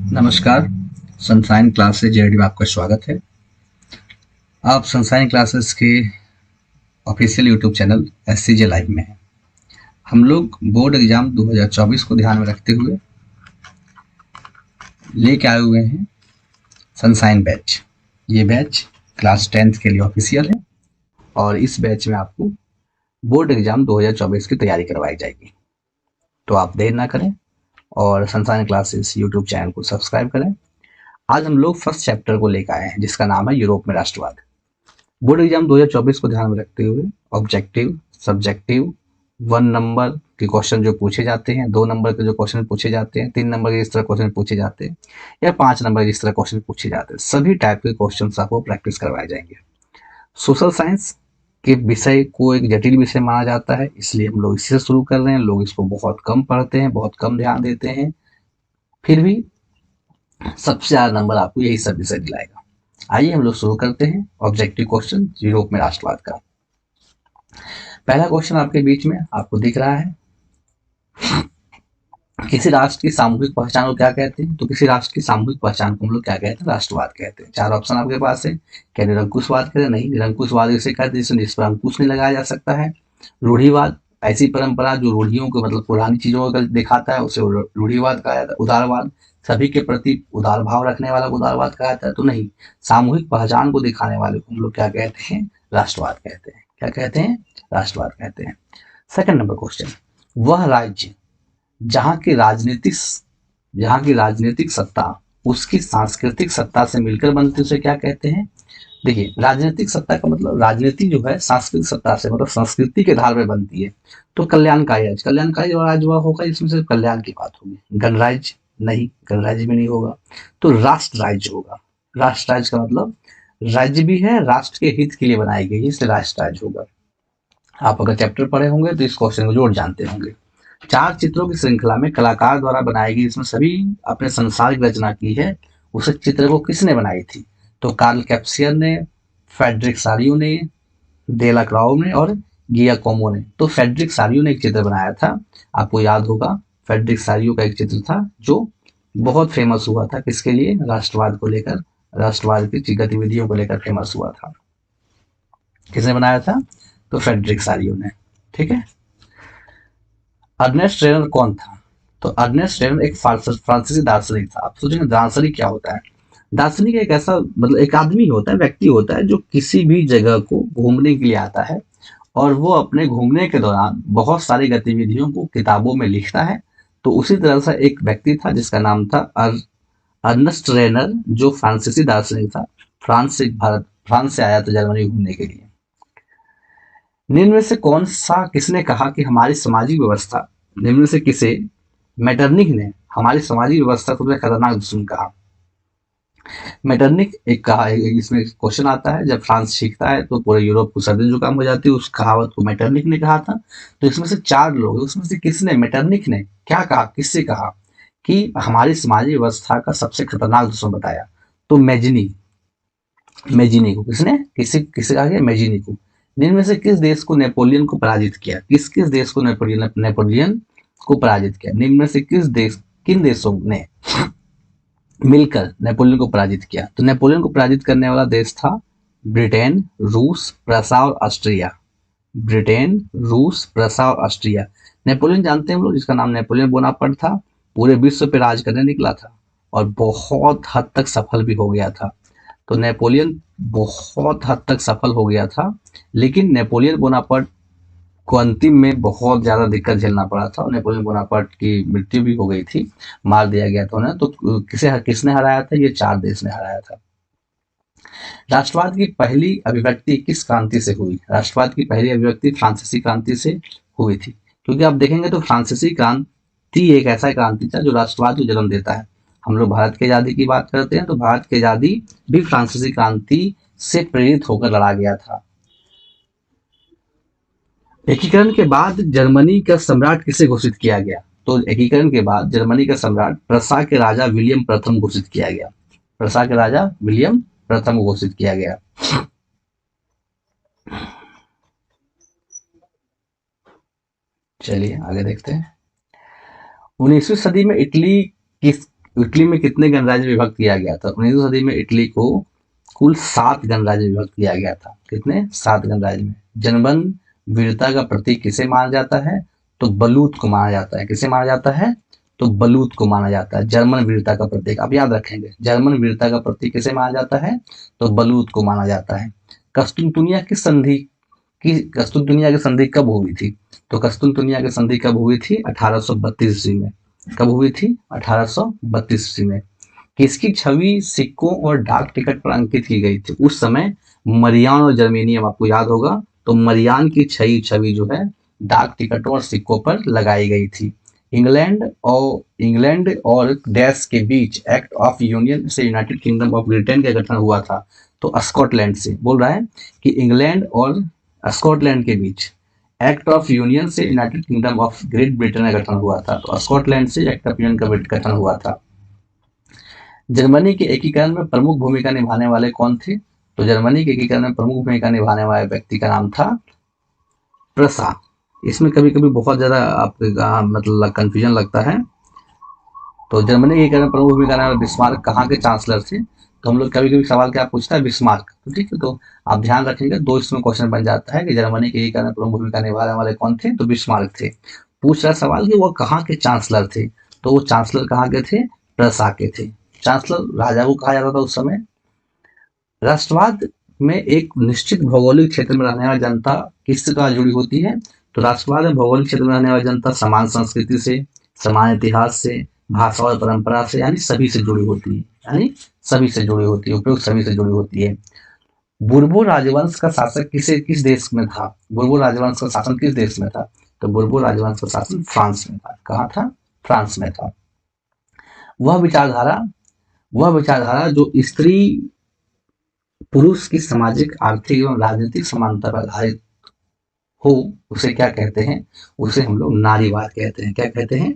नमस्कार। Sunshine classes JD में आपका स्वागत है। आप सनशाइन क्लासेस के ऑफिशियल यूट्यूब चैनल एससीजे लाइव में हैं। हम लोग बोर्ड एग्जाम 2024 को ध्यान में रखते हुए लेके आए हुए हैं सनशाइन बैच। ये बैच क्लास 10th के लिए ऑफिशियल है और इस बैच में आपको बोर्ड एग्जाम 2024 की तैयारी करवाई जाएगी। तो आप देर ना करें और सनशाइन क्लासेस यूट्यूब चैनल को सब्सक्राइब करें। आज हम लोग फर्स्ट चैप्टर को लेकर आए हैं जिसका नाम है यूरोप में राष्ट्रवाद। बोर्ड एग्जाम 2024 को ध्यान में रखते हुए ऑब्जेक्टिव, सब्जेक्टिव, 1 नंबर के क्वेश्चन जो पूछे जाते हैं, 2 नंबर के जो क्वेश्चन पूछे जाते हैं, 3 नंबर के इस तरह क्वेश्चन पूछे जाते हैं या 5 नंबर के इस तरह क्वेश्चन पूछे जाते हैं, सभी टाइप के क्वेश्चन आपको प्रैक्टिस करवाए जाएंगे। सोशल साइंस के विषय को एक जटिल विषय माना जाता है, इसलिए हम लोग इससे शुरू कर रहे हैं। लोग इसको बहुत कम पढ़ते हैं, बहुत कम ध्यान देते हैं, फिर भी सबसे ज्यादा नंबर आपको यही सब विषय दिलाएगा। आइए हम लोग शुरू करते हैं ऑब्जेक्टिव क्वेश्चन यूरोप में राष्ट्रवाद का। पहला क्वेश्चन आपके बीच में आपको दिख रहा है, किसी राष्ट्र की सामूहिक पहचान को क्या कहते हैं? तो किसी राष्ट्र की सामूहिक पहचान को हम लोग क्या कहते हैं? राष्ट्रवाद कहते हैं। 4 ऑप्शन आपके पास है। क्या निरंकुशवाद कहते हैं? नहीं, निरंकुशवाद इसे कहते हैं जिस पर अंकुश नहीं लगाया जा सकता है। रूढ़िवाद, ऐसी परंपरा जो रूढ़ियों को मतलब पुरानी चीजों को दिखाता है उसे रूढ़िवाद कहा जाता है। उदारवाद, सभी के प्रति उदार भाव रखने वाला को उदारवाद कहा जाता है। तो नहीं, सामूहिक पहचान को दिखाने वाले को हम लोग क्या कहते हैं? राष्ट्रवाद कहते हैं। क्या कहते हैं? राष्ट्रवाद कहते हैं। सेकंड नंबर क्वेश्चन, वह राज्य जहाँ की राजनीतिक सत्ता उसकी सांस्कृतिक सत्ता से मिलकर बनती है उसे क्या कहते हैं? देखिए, राजनीतिक सत्ता का मतलब राजनीति जो है सांस्कृतिक सत्ता से मतलब संस्कृति के आधार पर बनती है। तो कल्याणकारी राज्य वह होगा जिसमें सिर्फ कल्याण की बात होगी। गणराज्य नहीं, गणराज्य में नहीं होगा। तो राष्ट्र राज्य होगा। राष्ट्र राज्य का मतलब राज्य भी है, राष्ट्र के हित के लिए बनाई गई, इसलिए राष्ट्र राज्य होगा। आप अगर चैप्टर पढ़े होंगे तो इस क्वेश्चन को जोड़ जानते होंगे। 4 चित्रों की श्रृंखला में कलाकार द्वारा बनाई गई, इसमें सभी अपने संसार की रचना की है। उस चित्र को किसने बनाई थी? तो कार्ल कैप्सियर ने, फेडरिक सारियो ने, डेला क्राउ ने और गियाकोमो ने। तो फेडरिक सारियो ने एक चित्र बनाया था, आपको याद होगा। फेडरिक सारियो का एक चित्र था जो बहुत फेमस हुआ था, किसके लिए? राष्ट्रवाद को लेकर, राष्ट्रवाद की गतिविधियों को लेकर फेमस हुआ था। किसने बनाया था? तो फेडरिक सारियो ने। ठीक है। अर्नेस्ट रेनर कौन था? तो अर्नेस्ट रेनर एक फ्रांसीसी दार्शनिक था। आप सोचेंगे दार्शनिक क्या होता है? दार्शनिक एक ऐसा मतलब एक आदमी होता है, व्यक्ति होता है जो किसी भी जगह को घूमने के लिए आता है और वो अपने घूमने के दौरान बहुत सारी गतिविधियों को किताबों में लिखता है। तो उसी तरह से एक व्यक्ति था जिसका नाम था अर्नेस्ट रेनर, जो फ्रांसीसी दार्शनिक था। फ्रांस से आया था जर्मनी घूमने के लिए। निम्न में से कौन सा किसने कहा कि हमारी सामाजिक व्यवस्था, निम्न में से किसे मेटरनिक ने हमारी सामाजिक व्यवस्था को सबसे खतरनाक दुश्मन कहा? मेटरनिक एक कहा, इसमें क्वेश्चन आता है, जब फ्रांस सीखता है तो पूरे यूरोप को सर्दी जुकाम हो जाती है, उस कहावत को मेटरनिक ने कहा था। तो इसमें से 4 लोग, उसमें से किसने, मेटरनिक ने क्या कहा, किससे कहा कि हमारी सामाजिक व्यवस्था का सबसे खतरनाक दुश्मन बताया? तो मेजिनी को। किसने, किसी किसे कहा गया? मेजिनी को। निम्न में से किस देश को नेपोलियन को पराजित किया? किस किस देश को नेपोलियन को पराजित किया? निम्न में से किन देशों ने मिलकर नेपोलियन को पराजित किया? तो नेपोलियन को पराजित करने वाला देश था ब्रिटेन, रूस, प्रसा और ऑस्ट्रिया। ब्रिटेन, रूस, प्रसा और ऑस्ट्रिया। नेपोलियन जानते हैं हम लोग, जिसका नाम नेपोलियन बोनापार्ट था। पूरे विश्व पे राज करने निकला था और बहुत हद तक सफल भी हो गया था। तो नेपोलियन बहुत हद तक सफल हो गया था, लेकिन नेपोलियन बोनापार्ट को अंतिम में बहुत ज्यादा दिक्कत झेलना पड़ा था और नेपोलियन बोनापार्ट की मृत्यु भी हो गई थी, मार दिया गया था उन्हें। तो किसने हराया था? ये 4 देश ने हराया था। राष्ट्रवाद की पहली अभिव्यक्ति किस क्रांति से हुई? राष्ट्रवाद की पहली अभिव्यक्ति फ्रांसीसी क्रांति से हुई थी, क्योंकि आप देखेंगे तो फ्रांसीसी क्रांति एक ऐसा क्रांति था जो राष्ट्रवाद को जन्म देता है। हम लोग भारत की आजादी की बात करते हैं तो भारत की आजादी भी फ्रांसीसी क्रांति से प्रेरित होकर लड़ा गया था। एकीकरण के बाद जर्मनी का सम्राट किसे घोषित किया गया? तो एकीकरण के बाद जर्मनी का सम्राट प्रसा के राजा विलियम प्रथम घोषित किया गया। प्रसा के राजा विलियम प्रथम घोषित किया गया। चलिए आगे देखते हैं। 19वीं सदी में इटली में कितने गणराज्य विभक्त किया गया था? 19वीं सदी में इटली को कुल 7 गणराज्य विभक्त किया गया था। कितने? 7 गणराज्य में। जर्मन वीरता का प्रतीक किसे माना जाता है? तो बलूत को माना जाता है। किसे माना जाता है? तो बलूत को माना जाता है जर्मन वीरता का प्रतीक। आप याद रखेंगे, जर्मन वीरता का प्रतीक किसे माना जाता है? तो बलूत को माना जाता है। कस्तुनतुनिया की संधि कस्तुनतुनिया की संधि कब हुई थी? तो कस्तुनतुनिया की संधि कब हुई थी? 1832 ईस्वी में। कब हुई थी? 1832 ईस्वी में। किसकी छवि सिक्कों और डाक टिकट पर अंकित की गई थी? उस समय मरियान और जर्मेनियम, आपको याद होगा, तो मरियान की छवि जो है डाक टिकटों और सिक्कों पर लगाई गई थी। इंग्लैंड और डैश के बीच एक्ट ऑफ यूनियन से यूनाइटेड किंगडम ऑफ ब्रिटेन का गठन हुआ था। तो स्कॉटलैंड से बोल रहा है कि इंग्लैंड और स्कॉटलैंड के बीच एक्ट ऑफ यूनियन से United kingdom of great Britain का गठन हुआ था। तो स्कॉटलैंड से एक्ट ऑफ यूनियन का गठन हुआ था। जर्मनी के एकीकरण में प्रमुख भूमिका निभाने वाले कौन थे? तो जर्मनी के एकीकरण में प्रमुख भूमिका निभाने वाले व्यक्ति का नाम था प्रसा। इसमें कभी कभी बहुत ज्यादा आपके मतलब कंफ्यूजन लगता है। तो जर्मनी के एकीकरण में प्रमुख भूमिका निभाने वाले बिस्मार्क कहाँ के चांसलर थे? तो हम लोग कभी कभी सवाल क्या पूछता है? बिस्मार्क। तो ठीक है, तो आप ध्यान रखेंगे, 2 इसमें क्वेश्चन बन जाता है कि जर्मनी के एकीकरण में प्रमुख भूमिका निभाने वाले कौन थे? तो बिस्मार्क थे। पूछ रहा सवाल कि वो कहाँ के चांसलर थे? तो वो चांसलर कहाँ के थे? प्रसा के थे। चांसलर राजा को कहा जाता था उस समय। राष्ट्रवाद में एक निश्चित भौगोलिक क्षेत्र में रहने वाली जनता किससे द्वारा जुड़ी होती है? तो राष्ट्रवाद में भौगोलिक क्षेत्र में रहने वाली जनता समान संस्कृति से, समान इतिहास से, भाषा और परंपरा से, यानी सभी से जुड़ी होती है। यानी सभी से जुड़ी होती है, उपयुक्त सभी से जुड़ी होती है। बुर्बो राजवंश का शासक किस देश में था? बुर्बो राजवंश का शासन किस देश में था? तो बुर्बो राजवंश का शासन फ्रांस में था। कहाँ था? फ्रांस में था। वह विचारधारा वह विचारधारा जो स्त्री पुरुष की सामाजिक, आर्थिक एवं राजनीतिक समानता पर आधारित हो, उसे क्या कहते हैं? उसे हम लोग नारीवाद कहते हैं। क्या कहते हैं?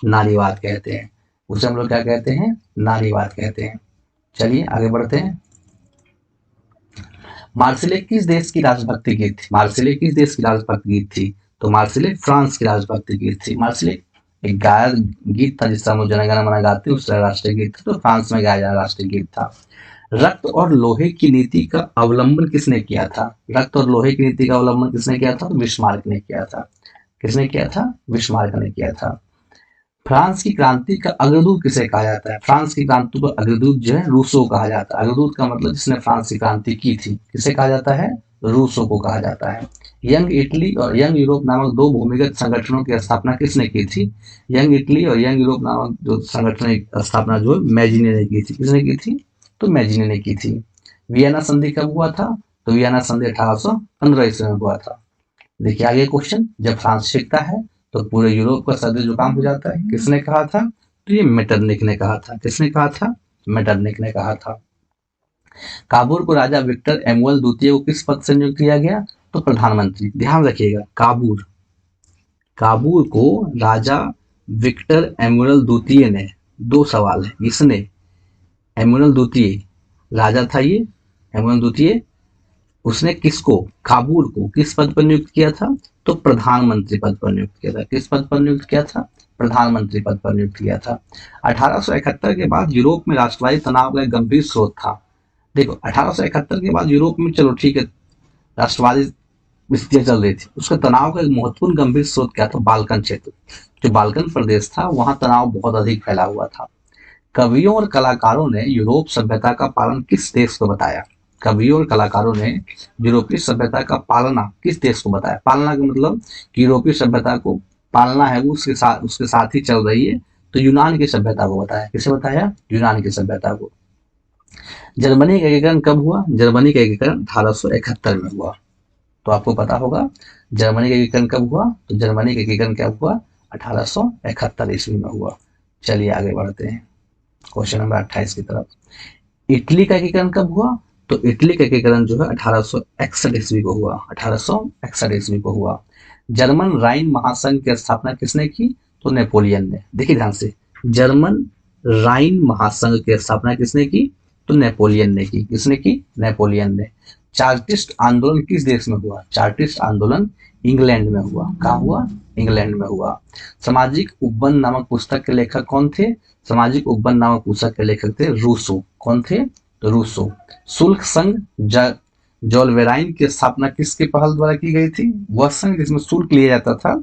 नारीवाद कहते हैं। उसे हम लोग क्या कहते हैं? नारीवाद कहते हैं। चलिए आगे बढ़ते हैं। मार्सिले किस देश की राजभक्ति गीत थी? मार्सिले किस देश की राजभक्ति गीत थी? तो मार्सिले फ्रांस की राजभक्ति गीत थी। मार्सिले एक गायक गीत था जिससे हम लोग जनगण मन गाते हैं, उसका राष्ट्रीय गीत था। तो फ्रांस में गाया जाना राष्ट्रीय गीत था। रक्त और लोहे की नीति का अवलंबन किसने किया था? रक्त और लोहे की नीति का अवलंबन किसने किया था? तो बिस्मार्क ने किया था। किसने किया था? बिस्मार्क ने किया था। फ्रांस की क्रांति का अग्रदूत किसे कहा जाता है? फ्रांस की क्रांति का अग्रदूत जो है रूसो कहा जाता है। अग्रदूत का मतलब जिसने फ्रांस की क्रांति की थी, किसे कहा जाता है? रूसो को कहा जाता है। यंग इटली और यंग यूरोप नामक 2 भूमिगत संगठनों की स्थापना किसने की थी? यंग इटली और यंग यूरोप नामक जो संगठन की स्थापना जो मैजिने ने की थी। किसने की थी? तो मैजिने ने की थी। वियना संधि कब हुआ था? तो वियना संधि 1815 ईस्वी में हुआ था। देखिए आगे क्वेश्चन, जब फ्रांस सीखता है तो पूरे यूरोप का सर्दी जुकाम हो जाता है। किसने कहा था? तो ये मेटरनिक ने कहा था। किसने कहा था? मेटरनिक ने कहा था। काबुल को राजा विक्टर एमुअल द्वितीय को किस पद से नियुक्त किया गया? तो प्रधानमंत्री। ध्यान रखिएगा, काबुल को राजा विक्टर एमुअल द्वितीय ने, 2 सवाल है, इसने एमुअल द्वितीय राजा था ये, एमुअल द्वितीय, उसने किसको? काबुल को किस पद पर नियुक्त किया था? तो प्रधानमंत्री पद पर नियुक्त किया था। किस पद पर नियुक्त किया था? प्रधानमंत्री पद पर नियुक्त किया था। 1871 के बाद यूरोप में राष्ट्रवादी तनाव का एक गंभीर स्रोत था। देखो 1871 के बाद यूरोप में, चलो ठीक है, राष्ट्रवादी स्थितियां चल रही थी, उसका तनाव का एक महत्वपूर्ण गंभीर स्रोत क्या था? बाल्कन क्षेत्र। जो बाल्कन प्रदेश था वहां तनाव बहुत अधिक फैला हुआ था। कवियों और कलाकारों ने यूरोप सभ्यता का पालन किस देश को बताया? कवियों और कलाकारों ने यूरोपीय सभ्यता का पालना किस देश को बताया? पालना का मतलब कि यूरोपीय सभ्यता को पालना है वो उसके साथ ही चल रही है। तो यूनान की सभ्यता को बताया। किसे बताया? यूनान की सभ्यता को। जर्मनी का एकीकरण कब हुआ? जर्मनी का एकीकरण 1871 में हुआ। तो आपको पता होगा जर्मनी का एकीकरण कब हुआ? तो जर्मनी का एकीकरण क्या हुआ? 1871 ईस्वी में हुआ। चलिए आगे बढ़ते हैं क्वेश्चन नंबर 28 की तरफ। इटली का एकीकरण कब हुआ? तो इटली का एकीकरण जो है 1861 ईस्वी को हुआ। 1861 ईस्वी को हुआ। जर्मन राइन महासंघ की स्थापना किसने की? तो नेपोलियन ने। देखिए ध्यान से, जर्मन राइन महासंघ की स्थापना किसने की? तो नेपोलियन ने की। किसने की? नेपोलियन ने। चार्टिस्ट आंदोलन किस देश में हुआ? चार्टिस्ट आंदोलन इंग्लैंड में हुआ। कहाँ हुआ? इंग्लैंड में हुआ। सामाजिक उपबंध नामक पुस्तक के लेखक कौन थे? सामाजिक उपबंध नामक पुस्तक के लेखक थे रूसो। कौन थे? तो रूसो। शुल्क संघ जोलवेराइन की स्थापना किसके पहल द्वारा की गई थी? वह संघ जिसमें शुल्क लिया जाता था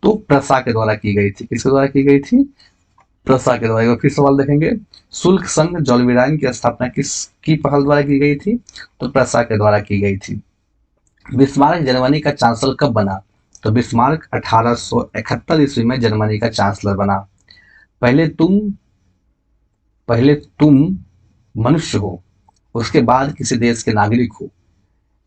तो प्रसा के द्वारा की गई थी। किसके द्वारा की गई थी? प्रसा के द्वारा। एक बार फिर सवाल देखेंगे, शुल्क संघ जोलवेराइन की स्थापना किसकी पहल द्वारा की गई थी? तो प्रसा के द्वारा की गई थी। बिस्मार्क जर्मनी का चांसलर कब बना? तो बिस्मार्क 1871 ईस्वी में जर्मनी का चांसलर बना। पहले तुम पहले तुम मनुष्य हो, उसके बाद किसी देश के नागरिक हो।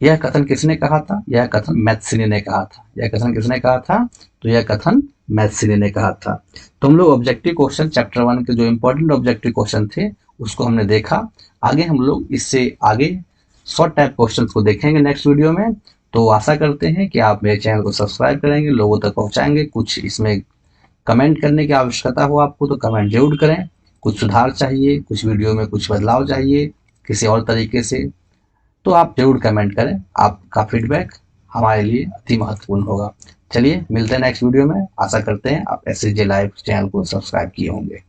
यह कथन किसने कहा था? यह कथन मैथ्सिनी ने कहा था। यह कथन किसने कहा था? तो यह कथन मैथ्सिनी ने कहा था। तो हम लोग ऑब्जेक्टिव क्वेश्चन चैप्टर 1 के जो इंपॉर्टेंट ऑब्जेक्टिव क्वेश्चन थे उसको हमने देखा। आगे हम लोग इससे आगे शॉर्ट टाइप क्वेश्चन को देखेंगे नेक्स्ट वीडियो में। तो आशा करते हैं कि आप मेरे चैनल को सब्सक्राइब करेंगे, लोगों तक पहुंचाएंगे। कुछ इसमें कमेंट करने की आवश्यकता हो आपको तो कमेंट जरूर करें। कुछ सुधार चाहिए, कुछ वीडियो में कुछ बदलाव चाहिए किसी और तरीके से, तो आप जरूर कमेंट करें। आपका फीडबैक हमारे लिए अति महत्वपूर्ण होगा। चलिए मिलते हैं नेक्स्ट वीडियो में। आशा करते हैं आप SSJ लाइव चैनल को सब्सक्राइब किए होंगे।